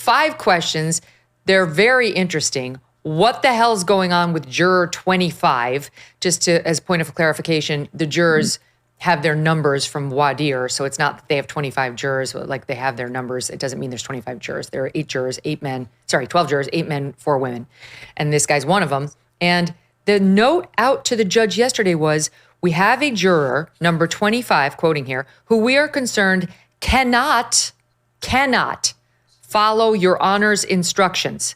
5 questions. They're very interesting. What the hell's going on with juror 25? Just to, as point of clarification, the jurors have their numbers from voir dire, so it's not that they have 25 jurors, but like they have their numbers. It doesn't mean there's 25 jurors. There are 12 jurors, 8 men, 4 women. And this guy's one of them. And the note out to the judge yesterday was, we have a juror, number 25, quoting here, who we are concerned cannot follow your honor's instructions.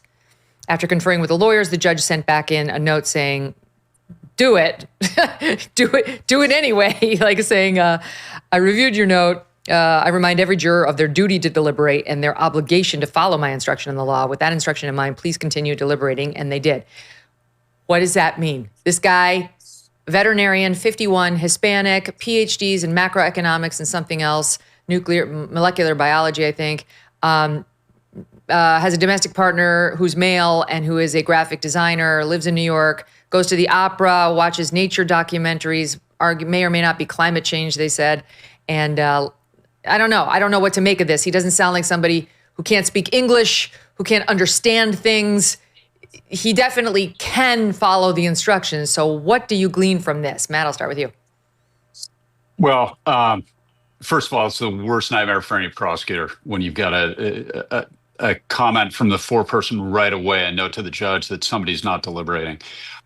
After conferring with the lawyers, the judge sent back in a note saying, do it. do it anyway. Like saying, I reviewed your note. I remind every juror of their duty to deliberate and their obligation to follow my instruction in the law. With that instruction in mind, please continue deliberating. And they did. What does that mean? This guy, veterinarian, 51, Hispanic, PhDs in macroeconomics and something else, molecular biology, I think, has a domestic partner who's male and who is a graphic designer, lives in New York, goes to the opera, watches nature documentaries, may or may not be climate change, they said. And I don't know. I don't know what to make of this. He doesn't sound like somebody who can't speak English, who can't understand things. He definitely can follow the instructions. So what do you glean from this? Matt, I'll start with you. Well, first of all, it's the worst nightmare for any prosecutor when you've got a comment from the foreperson right away, a note to the judge that somebody's not deliberating.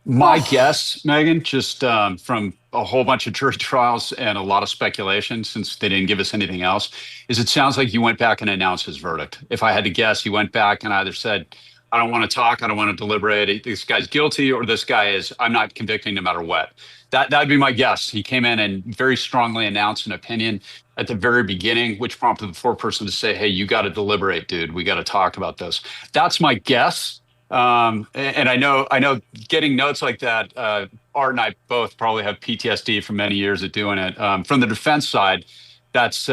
My guess, Megyn, just from a whole bunch of jury trials and a lot of speculation, since they didn't give us anything else, is it sounds like you went back and announced his verdict. If I had to guess, you went back and either said, I don't want to talk, I don't want to deliberate, this guy's guilty, or this guy is, I'm not convicting no matter what. That'd be my guess. He came in and very strongly announced an opinion at the very beginning, which prompted the foreperson to say, hey, you got to deliberate, dude. We got to talk about this. That's my guess. And I know getting notes like that, Art and I both probably have PTSD from many years of doing it. From the defense side, that's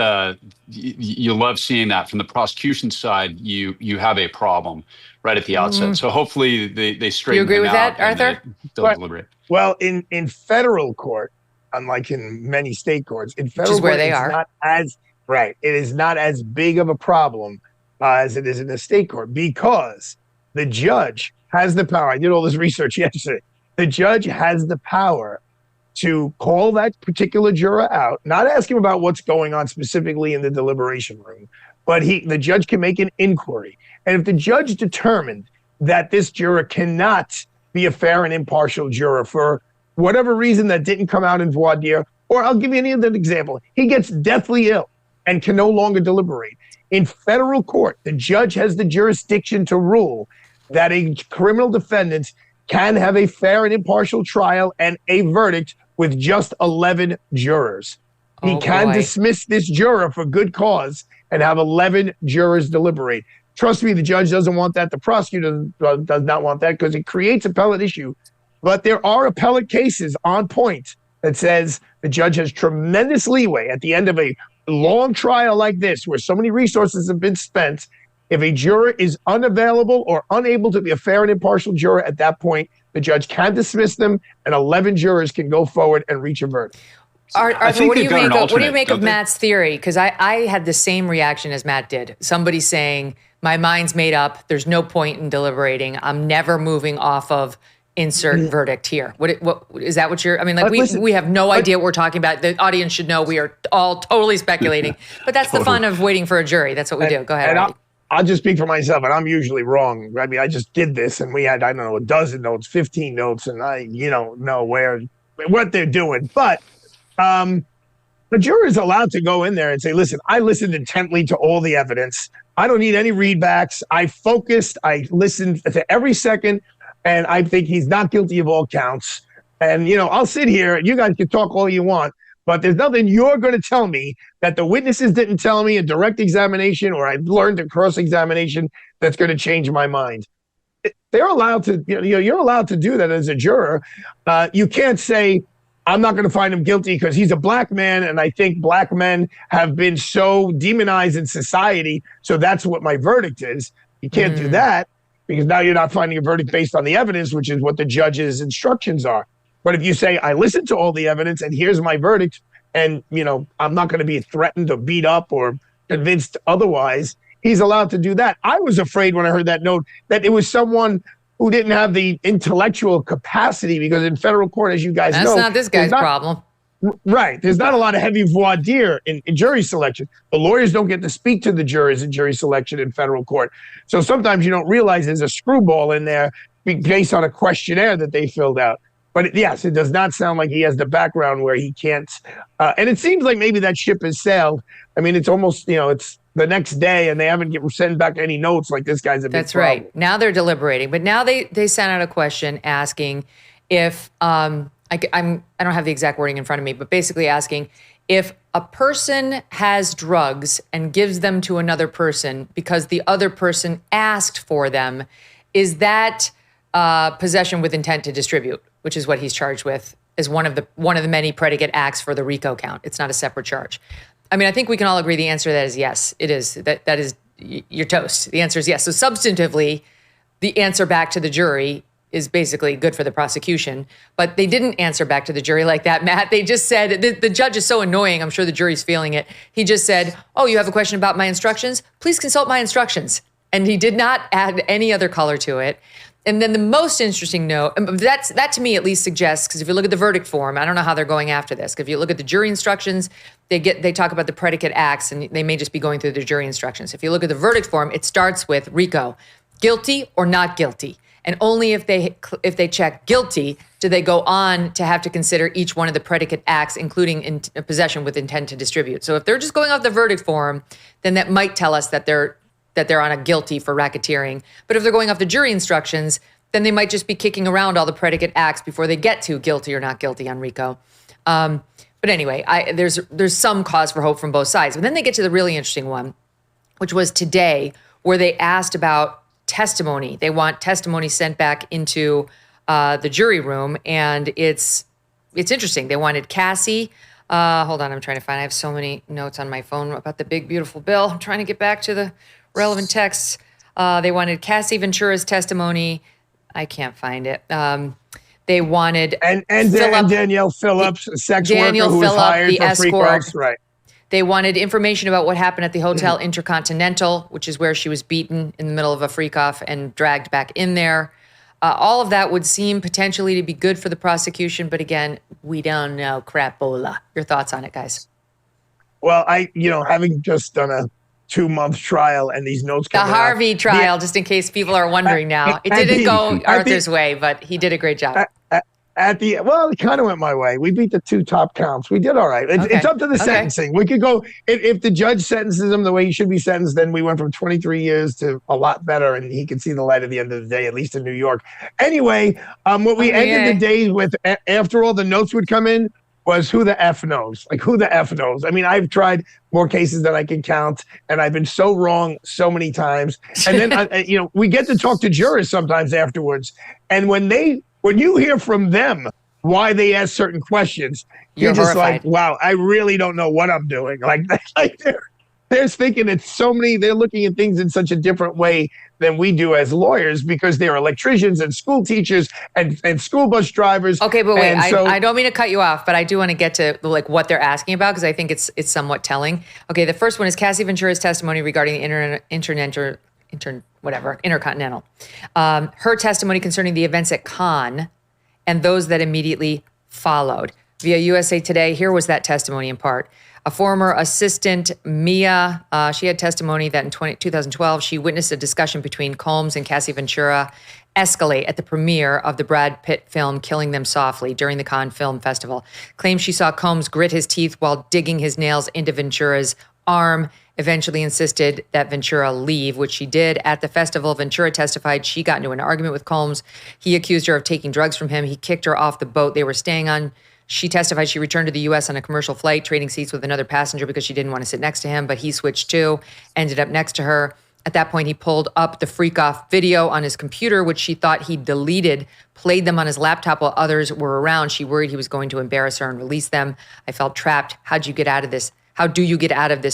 you love seeing that. From the prosecution side, you have a problem right at the outset. So hopefully they straighten. Do you agree with that, Arthur? They'll deliberate. Well, in federal court, unlike in many state courts, in federal Which is where court, they it's are. not as right. It is not as big of a problem as it is in the state court because the judge has the power. I did all this research yesterday. The judge has the power to call that particular juror out, not ask him about what's going on specifically in the deliberation room, but the judge can make an inquiry. And if the judge determined that this juror cannot be a fair and impartial juror for whatever reason that didn't come out in voir dire, or I'll give you any other example, he gets deathly ill and can no longer deliberate. In federal court, the judge has the jurisdiction to rule that a criminal defendant can have a fair and impartial trial and a verdict with just 11 jurors. He can dismiss this juror for good cause and have 11 jurors deliberate. Trust me, the judge doesn't want that. The prosecutor does not want that because it creates appellate issue. But there are appellate cases on point that says the judge has tremendous leeway at the end of a long trial like this, where so many resources have been spent. If a juror is unavailable or unable to be a fair and impartial juror at that point, the judge can dismiss them and 11 jurors can go forward and reach a verdict. Arthur, what do you make of Matt's theory? Because I had the same reaction as Matt did. Somebody saying, my mind's made up. There's no point in deliberating. I'm never moving off of insert verdict here. What is that what you're, I mean, like we have no idea what we're talking about. The audience should know we are all totally speculating, but that's the fun of waiting for a jury. That's what we do. Go ahead. I'll just speak for myself, and I'm usually wrong. I mean, I just did this, and we had, I don't know, a dozen notes, 15 notes, and I, know what they're doing. But the juror is allowed to go in there and say, listen, I listened intently to all the evidence. I don't need any readbacks. I focused. I listened to every second, and I think he's not guilty of all counts. And, I'll sit here, and you guys can talk all you want, but there's nothing you're going to tell me that the witnesses didn't tell me in direct examination or I've learned in cross-examination that's going to change my mind. They're allowed to, you're allowed to do that as a juror. You can't say, I'm not going to find him guilty because he's a black man, and I think black men have been so demonized in society, so that's what my verdict is. You can't do that because now you're not finding a verdict based on the evidence, which is what the judge's instructions are. But if you say, I listened to all the evidence and here's my verdict, and, I'm not going to be threatened or beat up or convinced otherwise, he's allowed to do that. I was afraid when I heard that note that it was someone who didn't have the intellectual capacity, because in federal court, as you guys know, that's not this guy's problem. Right. There's not a lot of heavy voir dire in jury selection. The lawyers don't get to speak to the jurors in jury selection in federal court. So sometimes you don't realize there's a screwball in there based on a questionnaire that they filled out. But yes, it does not sound like he has the background where he can't. And it seems like maybe that ship has sailed. I mean, it's almost, it's the next day and they haven't sent back any notes like this guy's a big That's problem. right. Now they're deliberating. But now they sent out a question asking if, I don't have the exact wording in front of me, but basically asking if a person has drugs and gives them to another person because the other person asked for them, is that possession with intent to distribute, which is what he's charged with, is one of the many predicate acts for the RICO count. It's not a separate charge. I mean, I think we can all agree the answer to that is yes. It is. That is, you're toast. The answer is yes. So substantively, the answer back to the jury is basically good for the prosecution, but they didn't answer back to the jury like that, Matt. They just said, the judge is so annoying, I'm sure the jury's feeling it. He just said, oh, you have a question about my instructions? Please consult my instructions. And he did not add any other color to it. And then the most interesting note, that to me at least suggests, because if you look at the verdict form, I don't know how they're going after this. If you look at the jury instructions, they talk about the predicate acts, and they may just be going through the jury instructions. If you look at the verdict form, it starts with RICO, guilty or not guilty. And only if they check guilty do they go on to have to consider each one of the predicate acts, including in possession with intent to distribute. So if they're just going off the verdict form, then that might tell us that they're on a guilty for racketeering. But if they're going off the jury instructions, then they might just be kicking around all the predicate acts before they get to guilty or not guilty on RICO. But anyway, there's some cause for hope from both sides. But then they get to the really interesting one, which was today, where they asked about testimony. They want testimony sent back into the jury room, and it's interesting. They wanted Cassie. Hold on, I'm trying to find. I have so many notes on my phone about the big, beautiful bill. I'm trying to get back to the relevant texts. They wanted Cassie Ventura's testimony. I can't find it. They wanted and Danielle Phillips, a sex worker who was hired the for free escort. calls. Right. They wanted information about what happened at the Hotel Intercontinental, which is where she was beaten in the middle of a freak-off and dragged back in there. All of that would seem potentially to be good for the prosecution, but again, we don't know crapola. Your thoughts on it, guys? Well, having just done a 2-month trial and these notes the Harvey trial, just in case people are wondering now. It didn't go Arthur's way, but he did a great job. It kind of went my way. We beat the 2 top counts. We did all right. It's up to the sentencing. We could go, if the judge sentences him the way he should be sentenced, then we went from 23 years to a lot better, and he can see the light at the end of the day, at least in New York. Anyway, what we ended the day with, after all the notes would come in, was who the F knows? Like, who the F knows? I mean, I've tried more cases than I can count, and I've been so wrong so many times. And then, we get to talk to jurors sometimes afterwards, and when you hear from them why they ask certain questions, you're just horrified. like, wow, I really don't know what I'm doing. Like they're thinking they're looking at things in such a different way than we do as lawyers, because they're electricians and school teachers and school bus drivers. Okay, but wait, I don't mean to cut you off, but I do want to get to what they're asking about, because I think it's somewhat telling. Okay, the first one is Cassie Ventura's testimony regarding the Intercontinental. Her testimony concerning the events at Cannes and those that immediately followed. Via USA Today, here was that testimony in part. A former assistant, Mia, she had testimony that in 2012, she witnessed a discussion between Combs and Cassie Ventura escalate at the premiere of the Brad Pitt film Killing Them Softly during the Cannes Film Festival. Claims she saw Combs grit his teeth while digging his nails into Ventura's arm, eventually insisted that Ventura leave, which she did. At the festival, Ventura testified she got into an argument with Combs. He accused her of taking drugs from him. He kicked her off the boat they were staying on. She testified she returned to the U.S. on a commercial flight, trading seats with another passenger because she didn't want to sit next to him, but he switched too, ended up next to her. At that point, he pulled up the freak-off video on his computer, which she thought he deleted, played them on his laptop while others were around. She worried he was going to embarrass her and release them. I felt trapped. How do you get out of this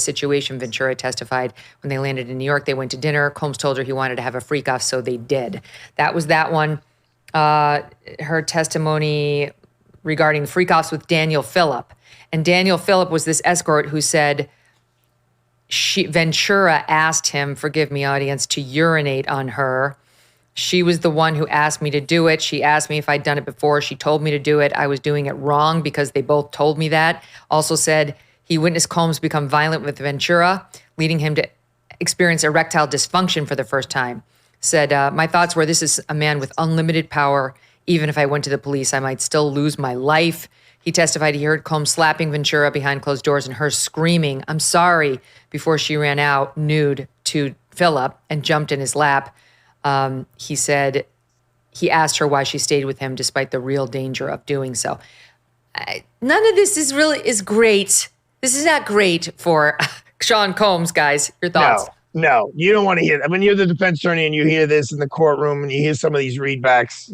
situation? Ventura testified. When they landed in New York, they went to dinner. Combs told her he wanted to have a freak-off, so they did. That was that one. Her testimony regarding the freak-offs with Daniel Phillip. And Daniel Phillip was this escort who said Ventura asked him, forgive me, audience, to urinate on her. She was the one who asked me to do it. She asked me if I'd done it before. She told me to do it. I was doing it wrong because they both told me that. Also said he witnessed Combs become violent with Ventura, leading him to experience erectile dysfunction for the first time. Said, my thoughts were, this is a man with unlimited power. Even if I went to the police, I might still lose my life. He testified he heard Combs slapping Ventura behind closed doors and her screaming, I'm sorry, before she ran out nude to Philip and jumped in his lap. He said he asked her why she stayed with him despite the real danger of doing so. None of this is great. This is not great for Sean Combs, guys. Your thoughts? No, you don't want to hear that. When you're the defense attorney and you hear this in the courtroom and you hear some of these readbacks,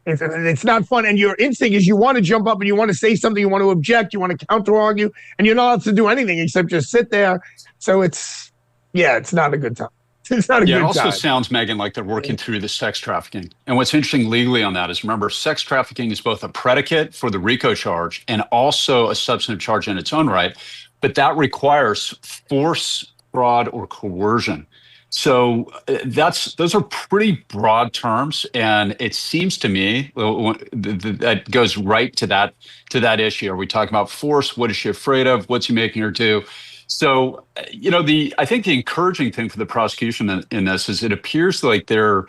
it's not fun. And your instinct is you want to jump up and you want to say something, you want to object, you want to counter argue, and you're not allowed to do anything except just sit there. So it's not a good time. It's not a good time. It also sounds, Megyn, like they're working through the sex trafficking. And what's interesting legally on that is, remember, sex trafficking is both a predicate for the RICO charge and also a substantive charge in its own right. But that requires force, fraud, or coercion. So those are pretty broad terms, and it seems to me that goes right to that issue. Are we talking about force? What is she afraid of? What's he making her do? So, I think the encouraging thing for the prosecution in this is it appears like they're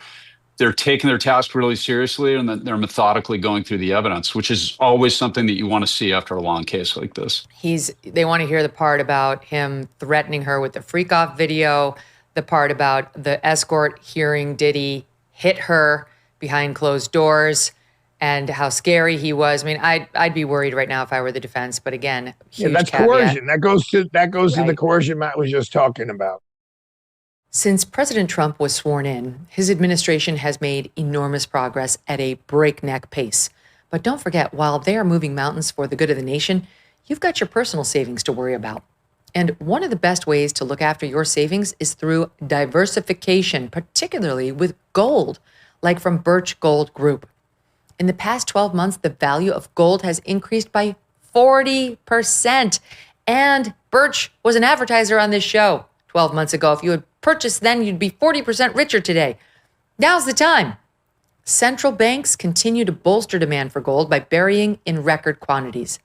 taking their task really seriously and that they're methodically going through the evidence, which is always something that you want to see after a long case like this. They want to hear the part about him threatening her with the freak off video, the part about the escort hearing Diddy hit her behind closed doors, and how scary he was. I mean, I'd be worried right now if I were the defense. But again, huge that's caveat. Coercion. That goes to the coercion Matt was just talking about. Since President Trump was sworn in, his administration has made enormous progress at a breakneck pace. But don't forget, while they are moving mountains for the good of the nation, you've got your personal savings to worry about. And one of the best ways to look after your savings is through diversification, particularly with gold, like from Birch Gold Group. In the past 12 months, the value of gold has increased by 40%. And Birch was an advertiser on this show 12 months ago. If you had purchased then, you'd be 40% richer today. Now's the time. Central banks continue to bolster demand for gold by burying in record quantities.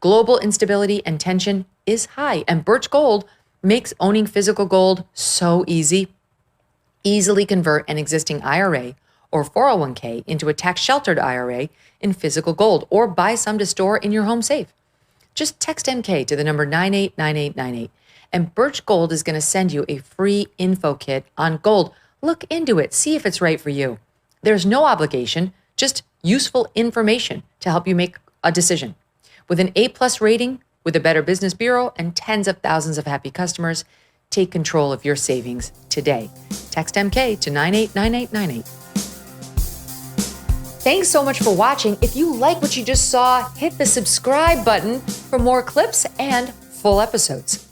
Global instability and tension is high, and Birch Gold makes owning physical gold so easy. Easily convert an existing IRA or 401k into a tax-sheltered IRA in physical gold, or buy some to store in your home safe. Just text MK to the number 989898, and Birch Gold is going to send you a free info kit on gold. Look into it, see if it's right for you. There's no obligation, just useful information to help you make a decision. With an A+ rating, with a Better Business Bureau, and tens of thousands of happy customers, take control of your savings today. Text MK to 989898. Thanks so much for watching. If you like what you just saw, hit the subscribe button for more clips and full episodes.